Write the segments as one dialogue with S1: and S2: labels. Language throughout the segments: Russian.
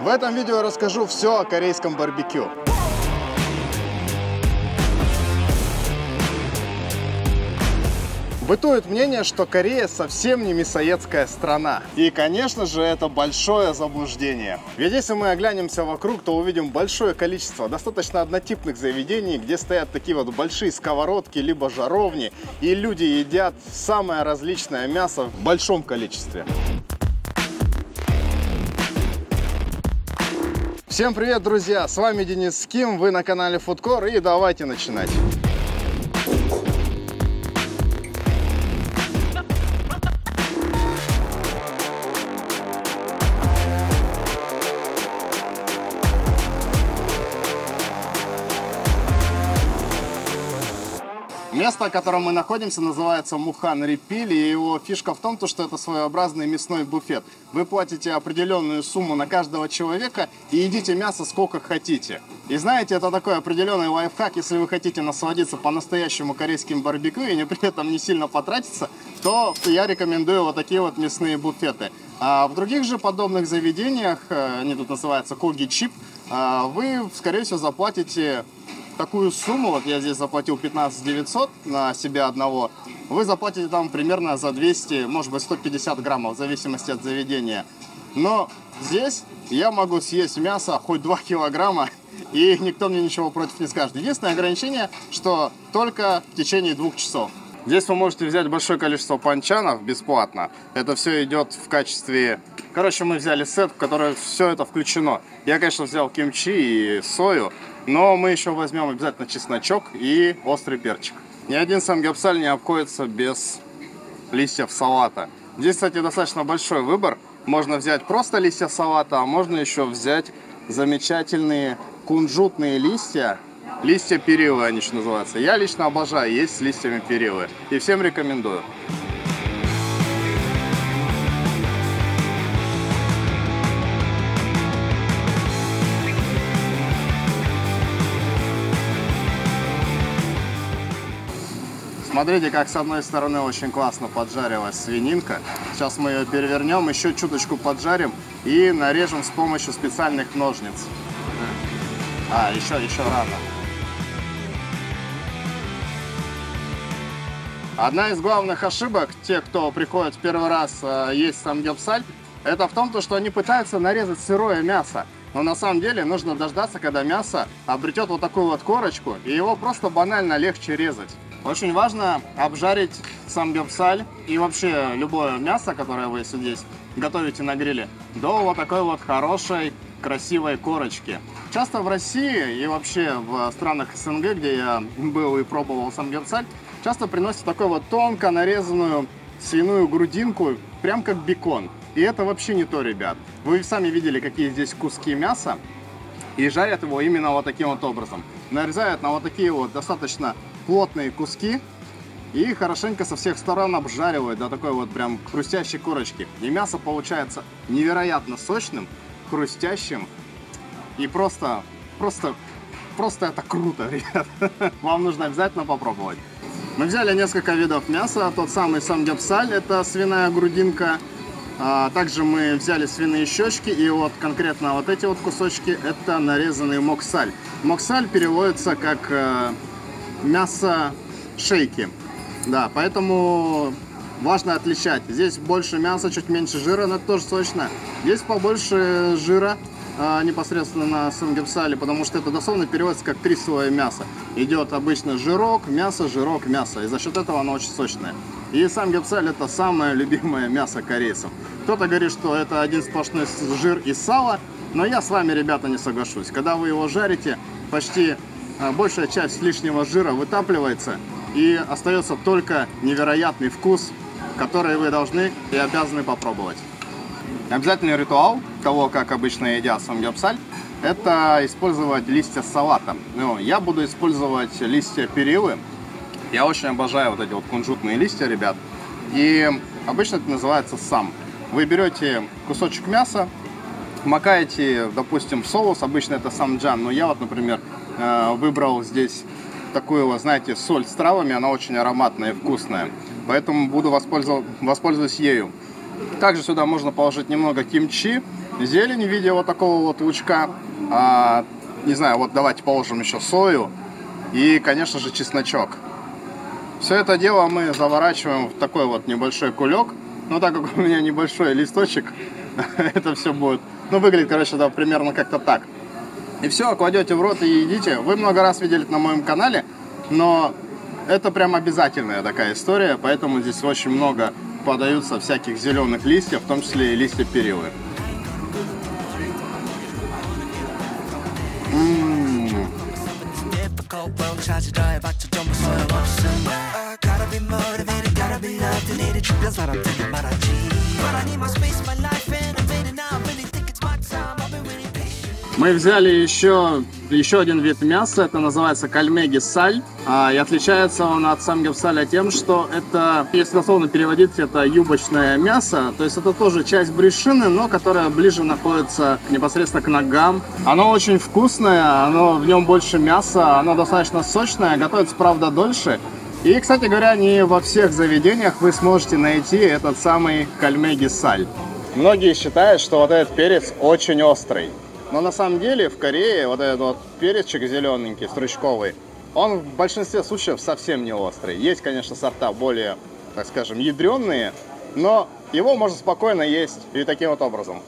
S1: В этом видео я расскажу все о корейском барбекю. Бытует мнение, что Корея совсем не мясоедская страна. И, конечно же, это большое заблуждение. Ведь если мы оглянемся вокруг, то увидим большое количество достаточно однотипных заведений, где стоят такие вот большие сковородки, либо жаровни, и люди едят самое различное мясо в большом количестве. Всем привет, друзья! С вами Денис Ким, вы на канале Foodcore, и давайте начинать. Место, в котором мы находимся, называется Мухан Репиль, и его фишка в том, что это своеобразный мясной буфет. Вы платите определенную сумму на каждого человека и едите мясо сколько хотите. И знаете, это такой определенный лайфхак, если вы хотите насладиться по-настоящему корейским барбекю и при этом не сильно потратиться, то я рекомендую вот такие вот мясные буфеты. А в других же подобных заведениях, они тут называются коги чип, вы, скорее всего, заплатите такую сумму, вот я здесь заплатил 15 900 на себя одного, вы заплатите там примерно за 200, может быть 150 граммов, в зависимости от заведения. Но здесь я могу съесть мясо хоть 2 килограмма, и никто мне ничего против не скажет. Единственное ограничение, что только в течение 2 часов. Здесь вы можете взять большое количество панчанов бесплатно. Это все идет в качестве... Короче, мы взяли сет, в который все это включено. Я, конечно, взял кимчи и сою, но мы еще возьмем обязательно чесночок и острый перчик. Ни один самгyeopsal не обходится без листьев салата. Здесь, кстати, достаточно большой выбор. Можно взять просто листья салата, а можно еще взять замечательные кунжутные листья. Листья перилы они еще называются. Я лично обожаю есть с листьями перилы. И всем рекомендую. Смотрите, как с одной стороны очень классно поджарилась свининка. Сейчас мы ее перевернем, еще чуточку поджарим и нарежем с помощью специальных ножниц. Еще рано. Одна из главных ошибок тех, кто приходит в первый раз есть самгyeopsal, это в том, что они пытаются нарезать сырое мясо. Но на самом деле нужно дождаться, когда мясо обретет вот такую вот корочку, и его просто банально легче резать. Очень важно обжарить самгyeopsal и вообще любое мясо, которое вы здесь готовите на гриле, до вот такой вот хорошей, красивой корочки. Часто в России и вообще в странах СНГ, где я был и пробовал самгyeopsal, часто приносят такую вот тонко нарезанную свиную грудинку, прям как бекон. И это вообще не то, ребят. Вы сами видели, какие здесь куски мяса, и жарят его именно вот таким вот образом. Нарезают на вот такие вот достаточно плотные куски и хорошенько со всех сторон обжаривают до такой вот прям хрустящей корочки. И мясо получается невероятно сочным, хрустящим, и просто это круто, ребят. Вам нужно обязательно попробовать. Мы взяли несколько видов мяса. Тот самый самгyeopsal, это свиная грудинка. Также мы взяли свиные щечки, и вот конкретно вот эти вот кусочки, это нарезанный моксаль. Моксаль переводится как мясо шейки. Да, поэтому важно отличать. Здесь больше мяса, чуть меньше жира, но это тоже сочно. Здесь побольше жира непосредственно на самгyeopsal, потому что это дословно переводится как 3 слоя мяса. Идет обычно жирок, мясо, и за счет этого оно очень сочное. И самгyeopsal это самое любимое мясо корейцев. Кто-то говорит, что это один сплошной жир и сало, но я с вами, ребята, не соглашусь. Когда вы его жарите, почти большая часть лишнего жира вытапливается, и остается только невероятный вкус, который вы должны и обязаны попробовать. Обязательный ритуал того, как обычно едят самгyeopsal, это использовать листья салата. Я буду использовать листья перилы. Я очень обожаю вот эти вот кунжутные листья, ребят. И обычно это называется сам. Вы берете кусочек мяса, макаете, допустим, в соус. Обычно это самджан, но я вот, например, выбрал здесь такую, вот, знаете, соль с травами. Она очень ароматная и вкусная. Поэтому буду воспользуюсь ею. Также сюда можно положить немного кимчи зелень в виде вот такого вот лучка. Не знаю, вот давайте положим еще сою. И, конечно же, чесночок. Все это дело мы заворачиваем в такой вот небольшой кулек. Но так как у меня небольшой листочек, это все будет, ну, выглядит, короче, да, примерно как-то так. И все, кладете в рот и едите. Вы много раз видели это на моем канале, но это прям обязательная такая история, поэтому здесь очень много подаются всяких зеленых листьев, в том числе и листья перилы. Мы взяли еще один вид мяса, это называется кальмеги саль, и отличается он от самгепсаля тем, что это, если дословно переводить, это юбочное мясо, то есть это тоже часть брюшины, но которая ближе находится непосредственно к ногам. Оно очень вкусное, в нем больше мяса, оно достаточно сочное, готовится, правда, дольше. И, кстати говоря, не во всех заведениях вы сможете найти этот самый кальмеги саль. Многие считают, что вот этот перец очень острый. Но на самом деле в Корее вот этот вот перечек зелененький, стручковый, он в большинстве случаев совсем не острый. Есть, конечно, сорта более, так скажем, ядреные, но его можно спокойно есть и таким вот образом.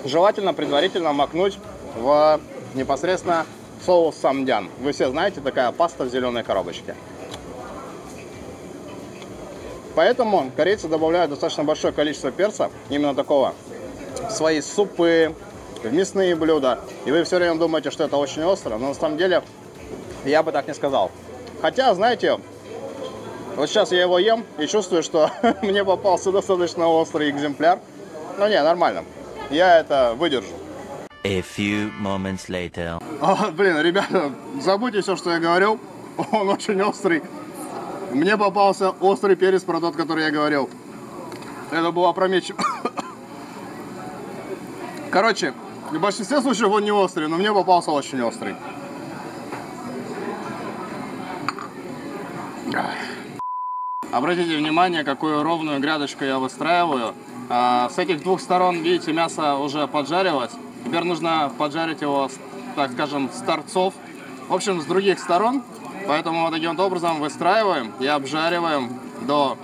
S1: Желательно предварительно макнуть в непосредственно соус самдян. Вы все знаете, такая паста в зеленой коробочке. Поэтому корейцы добавляют достаточно большое количество перца, именно такого, в свои супы, в мясные блюда. И вы все время думаете, что это очень остро, но на самом деле я бы так не сказал. Хотя, знаете, вот сейчас я его ем и чувствую, что мне попался достаточно острый экземпляр. Но не, нормально. Я это выдержу.
S2: A few moments later.
S1: Блин, ребята, забудьте все, что я говорил. Он очень острый. Мне попался острый перец, про тот, который я говорил. Это было опрометчиво. Короче, в большинстве случаев он не острый, но мне попался очень острый. Обратите внимание, какую ровную грядочку я выстраиваю. С этих двух сторон, видите, мясо уже поджарилось. Теперь нужно поджарить его, так скажем, с торцов. В общем, с других сторон. Поэтому вот таким вот образом выстраиваем и обжариваем до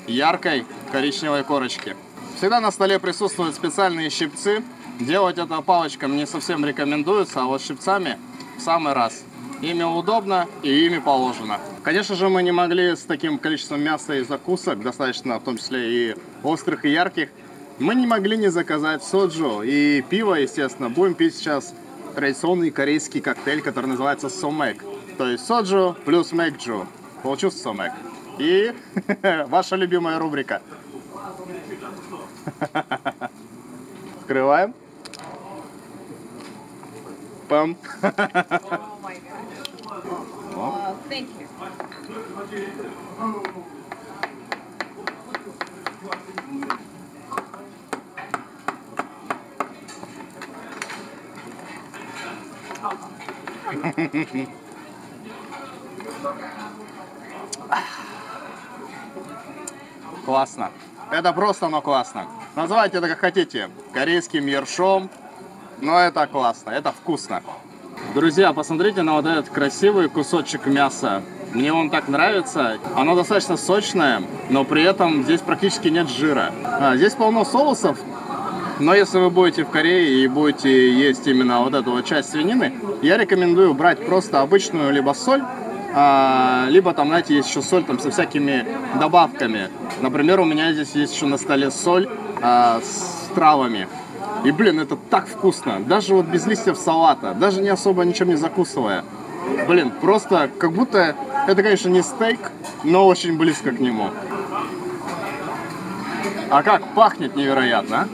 S1: яркой коричневой корочки. Всегда на столе присутствуют специальные щипцы. Делать это палочками не совсем рекомендуется, а вот щипцами в самый раз. Ими удобно и ими положено. Конечно же, мы не могли с таким количеством мяса и закусок, достаточно в том числе и острых и ярких, мы не могли не заказать соджу и пиво, естественно. Будем пить сейчас традиционный корейский коктейль, который называется сомэк. То есть соджу плюс мэкджу. Получился сомэк. И ваша любимая рубрика. Открываем. Пам.
S3: Thank you.
S1: Классно. Это просто, но классно. Называйте это как хотите. Корейским ершом. Но это классно, это вкусно. Друзья, посмотрите на вот этот красивый кусочек мяса. Мне он так нравится. Оно достаточно сочное, но при этом здесь практически нет жира. Здесь полно соусов. Но если вы будете в Корее и будете есть именно вот эту вот часть свинины, я рекомендую брать просто обычную либо соль, либо там, знаете, есть еще соль там со всякими добавками. Например, у меня здесь есть еще на столе соль с травами. И, блин, это так вкусно. Даже вот без листьев салата, даже не особо ничем не закусывая. Блин, просто как будто это, конечно, не стейк, но очень близко к нему. А как пахнет невероятно, а?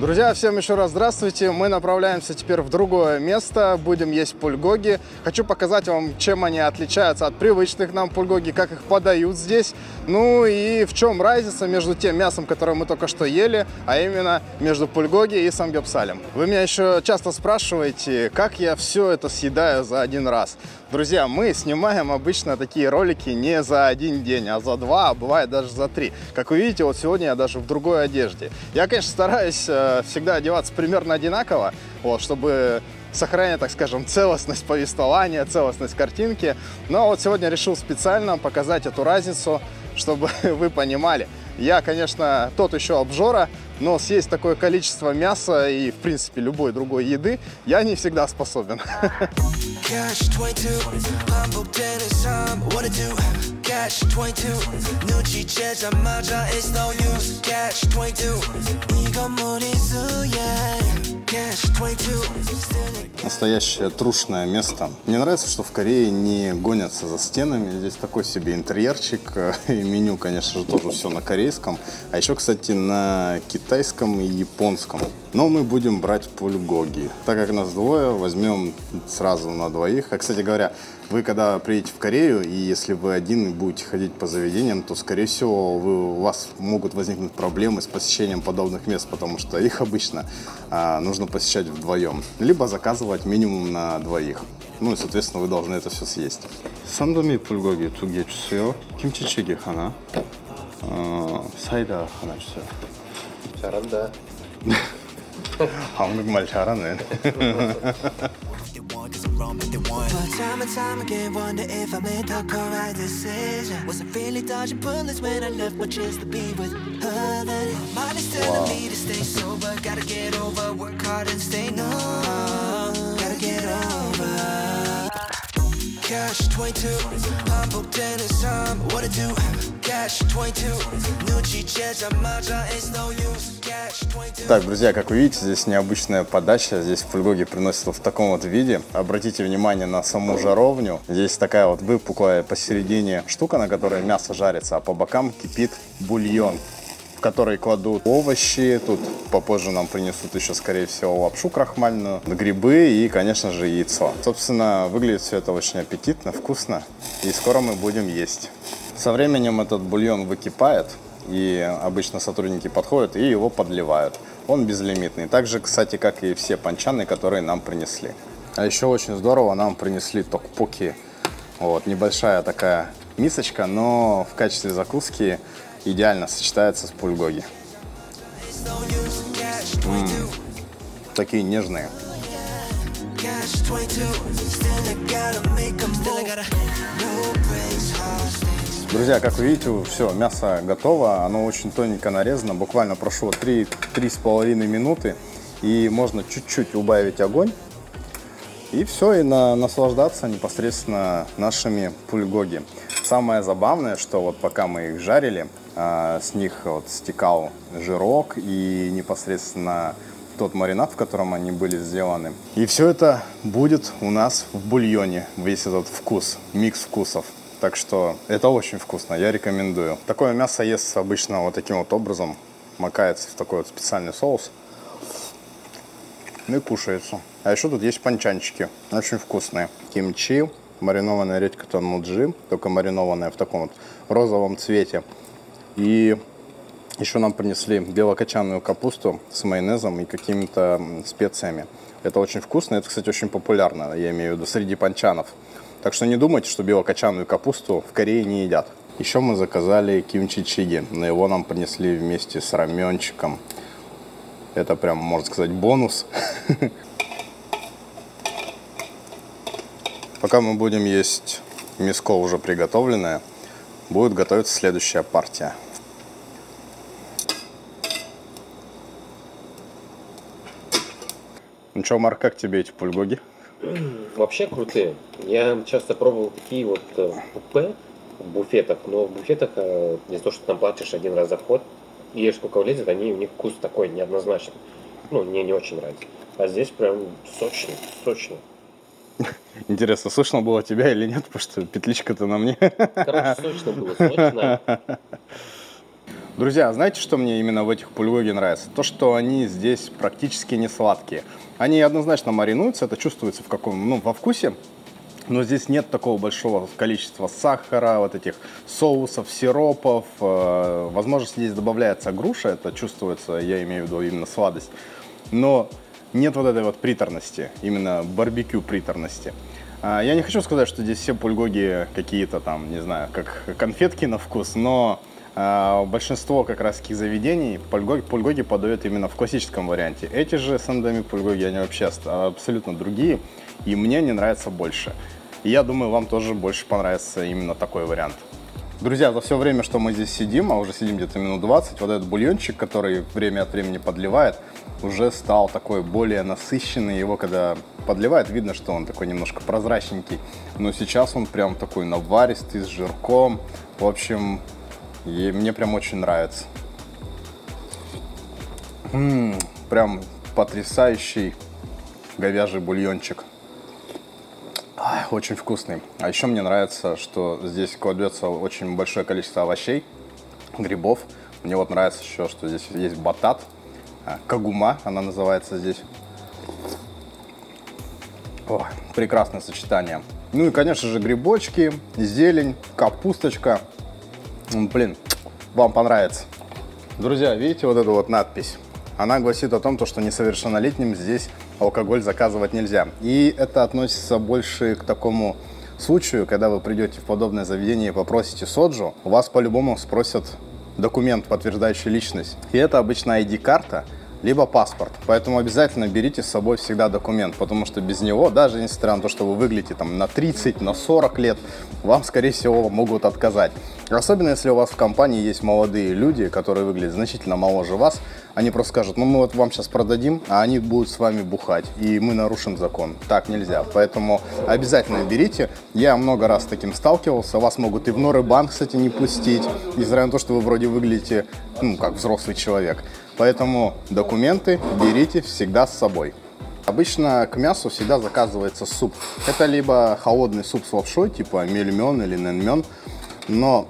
S1: Друзья, всем еще раз здравствуйте. Мы направляемся теперь в другое место. Будем есть пульгоги. Хочу показать вам, чем они отличаются от привычных нам пульгоги, как их подают здесь. Ну и в чем разница между тем мясом, которое мы только что ели, а именно между пульгоги и самгёпсалем. Вы меня еще часто спрашиваете, как я все это съедаю за один раз. Друзья, мы снимаем обычно такие ролики не за один день, а за два, а бывает даже за три. Как вы видите, вот сегодня я даже в другой одежде. Я, конечно, стараюсь всегда одеваться примерно одинаково, вот, чтобы сохранять, так скажем, целостность повествования, целостность картинки. Но вот сегодня решил специально показать эту разницу, чтобы вы понимали. Я, конечно, тот еще обжора, но съесть такое количество мяса и, в принципе, любой другой еды я не всегда способен. Настоящее трушное место. Мне нравится, что в Корее не гонятся за стенами. Здесь такой себе интерьерчик. И меню, конечно же, тоже все на корейском. А еще, кстати, на китайском и японском. Но мы будем брать пульгоги. Так как нас двое, возьмем сразу на двоих. А, кстати говоря, вы когда приедете в Корею, и если вы один будете ходить по заведениям, то, скорее всего, у вас могут возникнуть проблемы с посещением подобных мест, потому что их обычно нужно посещать вдвоем. Либо заказывать минимум на двоих. Ну и, соответственно, вы должны это все съесть. Сандоми пульгоги 2개 주세요. 김치찌개 하나. 사이다 하나 주세요.
S4: 잘한다.
S1: 한국말 잘하네.
S5: Time and time again, wonder if I made the correct decision. Wasn't really dodging bullets when I left my chance to be with her. Then my mind is telling me to stay sober. Gotta get over, work hard and stay numb. Gotta get over. Cash 22, 반복되는 삶, what to do? Cash 22, 눈치채자마자 it's no use. Cash 22.
S1: Так, друзья, как вы видите, здесь необычная подача. Здесь пульгоги приносят в таком вот виде. Обратите внимание на саму жаровню. Здесь такая вот выпуклая посередине штука, на которой мясо жарится, а по бокам кипит бульон, в который кладут овощи. Тут попозже нам принесут еще, скорее всего, лапшу крахмальную, грибы и, конечно же, яйцо. Собственно, выглядит все это очень аппетитно, вкусно. И скоро мы будем есть. Со временем этот бульон выкипает, и обычно сотрудники подходят и его подливают. Он безлимитный. Так же, кстати, как и все панчаны, которые нам принесли. А еще очень здорово нам принесли токпоки. Вот, небольшая такая мисочка, но в качестве закуски идеально сочетается с пульгоги. Такие нежные. Друзья, как вы видите, все, мясо готово, оно очень тоненько нарезано, буквально прошло 3,5 минуты, и можно чуть-чуть убавить огонь, и все, и наслаждаться непосредственно нашими пульгоги. Самое забавное, что вот пока мы их жарили, с них вот стекал жирок и непосредственно тот маринад, в котором они были сделаны. И все это будет у нас в бульоне, весь этот вкус, микс вкусов. Так что это очень вкусно, я рекомендую. Такое мясо естся обычно вот таким вот образом, макается в такой вот специальный соус и кушается. А еще тут есть панчанчики, очень вкусные. Кимчи, маринованная редька танмуджи, только маринованная в таком вот розовом цвете. И еще нам принесли белокочанную капусту с майонезом и какими-то специями. Это очень вкусно, это, кстати, очень популярно, я имею в виду, среди панчанов. Так что не думайте, что белокочанную капусту в Корее не едят. Еще мы заказали кимчи-чиги, но его нам принесли вместе с раменчиком. Это прям, можно сказать, бонус. Пока мы будем есть мяско уже приготовленное, будет готовиться следующая партия. Ну что, Марк, как тебе эти пульгоги?
S4: Вообще крутые. Я часто пробовал такие вот купе в буфетах, но в буфетах из-за того, что там платишь один раз за вход, и ешь сколько влезет, у них вкус такой неоднозначный. Ну, мне не очень нравится. А здесь прям сочный, сочный.
S1: Интересно, слышно было тебя или нет, потому что петличка-то на мне.
S4: Короче, сочно было, сочно.
S6: Друзья, знаете, что мне именно в этих пульгоги нравится? То, что они здесь практически не сладкие. Они однозначно маринуются, это чувствуется в каком, во вкусе. Но здесь нет такого большого количества сахара, вот этих соусов, сиропов. Возможно, здесь добавляется груша, это чувствуется, я имею в виду именно сладость. Но нет вот этой вот приторности, именно барбекю приторности. Я не хочу сказать, что здесь все пульгоги какие-то там, не знаю, как конфетки на вкус, но большинство как раз таких заведений пульгоги подают именно в классическом варианте. Эти же сандами пульгоги, они вообще абсолютно другие, и мне не нравится больше. И я думаю, вам тоже больше понравится именно такой вариант. Друзья, за все время, что мы здесь сидим, а уже сидим где-то минут 20, вот этот бульончик, который время от времени подливает, уже стал такой более насыщенный. Его когда подливает, видно, что он такой немножко прозрачненький. Но сейчас он прям такой наваристый, с жирком. В общем, и мне прям очень нравится. Прям потрясающий говяжий бульончик. Очень вкусный. А еще мне нравится, что здесь кладется очень большое количество овощей, грибов. Мне вот нравится еще, что здесь есть батат, кагума она называется здесь. О, прекрасное сочетание. Ну и, конечно же, грибочки, зелень, капусточка. Блин, вам понравится. Друзья, видите вот эту вот надпись? Она гласит о том, что несовершеннолетним здесь алкоголь заказывать нельзя. И это относится больше к такому случаю, когда вы придете в подобное заведение и попросите соджу, у вас по-любому спросят документ, подтверждающий личность. И это обычно ID-карта, либо паспорт. Поэтому обязательно берите с собой всегда документ, потому что без него, даже несмотря на то, что вы выглядите там на 30, на 40 лет, вам, скорее всего, могут отказать. Особенно, если у вас в компании есть молодые люди, которые выглядят значительно моложе вас, они просто скажут, ну мы вот вам сейчас продадим, а они будут с вами бухать, и мы нарушим закон. Так нельзя, поэтому обязательно берите. Я много раз с таким сталкивался, вас могут и в Норы-банк, кстати, не пустить, несмотря на то, что вы вроде выглядите, как взрослый человек. Поэтому документы берите всегда с собой. Обычно к мясу всегда заказывается суп. Это либо холодный суп с лапшой, типа мельмён или нэнмён, но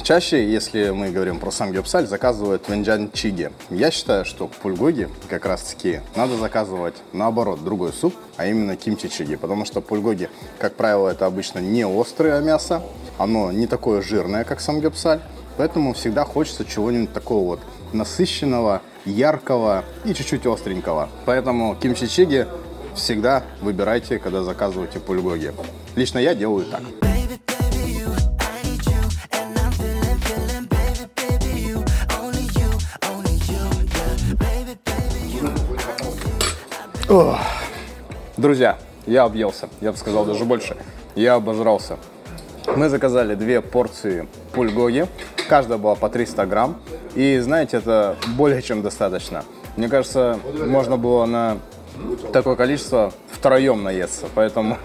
S6: чаще, если мы говорим про самгёпсаль, заказывают венджан-чиги. Я считаю, что пульгоги как раз таки надо заказывать наоборот другой суп, а именно кимчи-чиги, потому что пульгоги, как правило, это обычно не острое мясо, оно не такое жирное, как самгёпсаль, поэтому всегда хочется чего-нибудь такого вот насыщенного, яркого и чуть-чуть остренького. Поэтому кимчи-чиги всегда выбирайте, когда заказываете пульгоги. Лично я делаю так. Ох. Друзья, я объелся, я бы сказал даже больше, я обожрался. Мы заказали 2 порции пульгоги, каждая была по 300 грамм, и знаете, это более чем достаточно. Мне кажется, можно было на такое количество втроем наесться, поэтому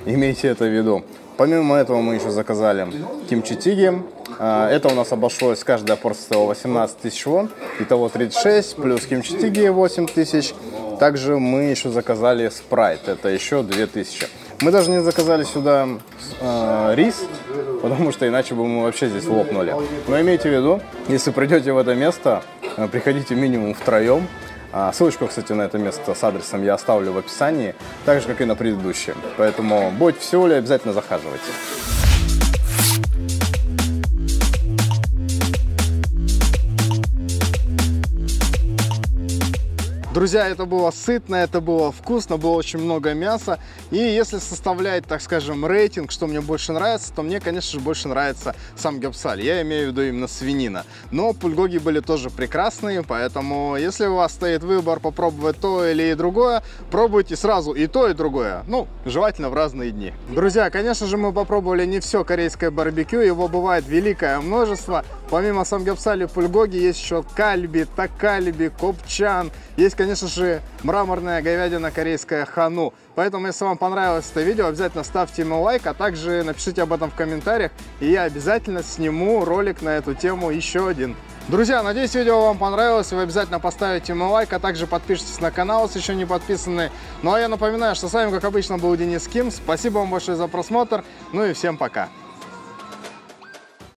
S6: имейте это в виду. Помимо этого мы еще заказали кимчи-чиги. Это у нас обошлось, каждая порция стоила 18 тысяч вон, итого 36, плюс кимчи-чиги 8 тысяч. Также мы еще заказали спрайт, это еще 2000. Мы даже не заказали сюда рис, потому что иначе бы мы вообще здесь лопнули. Но имейте в виду, если придете в это место, приходите минимум втроем. Ссылочку, кстати, на это место с адресом я оставлю в описании, так же, как и на предыдущее. Поэтому будете в Сеуле, обязательно захаживайте.
S1: Друзья, это было сытно, это было вкусно, было очень много мяса. И если составлять, так скажем, рейтинг, что мне больше нравится, то мне, конечно же, больше нравится самгёпсаль. Я имею в виду именно свинина. Но пульгоги были тоже прекрасные, поэтому если у вас стоит выбор попробовать то или другое, пробуйте сразу и то, и другое. Ну, желательно в разные дни. Друзья, конечно же, мы попробовали не все корейское барбекю, его бывает великое множество. Помимо самгёпсали и пульгоги есть еще кальби, такальби, копчан. Есть, конечно же, мраморная говядина корейская хану. Поэтому, если вам понравилось это видео, обязательно ставьте ему лайк, а также напишите об этом в комментариях, и я обязательно сниму ролик на эту тему еще один. Друзья, надеюсь, видео вам понравилось, вы обязательно поставите ему лайк, а также подпишитесь на канал, если еще не подписаны. Ну а я напоминаю, что с вами, как обычно, был Денис Ким. Спасибо вам большое за просмотр, ну и всем пока.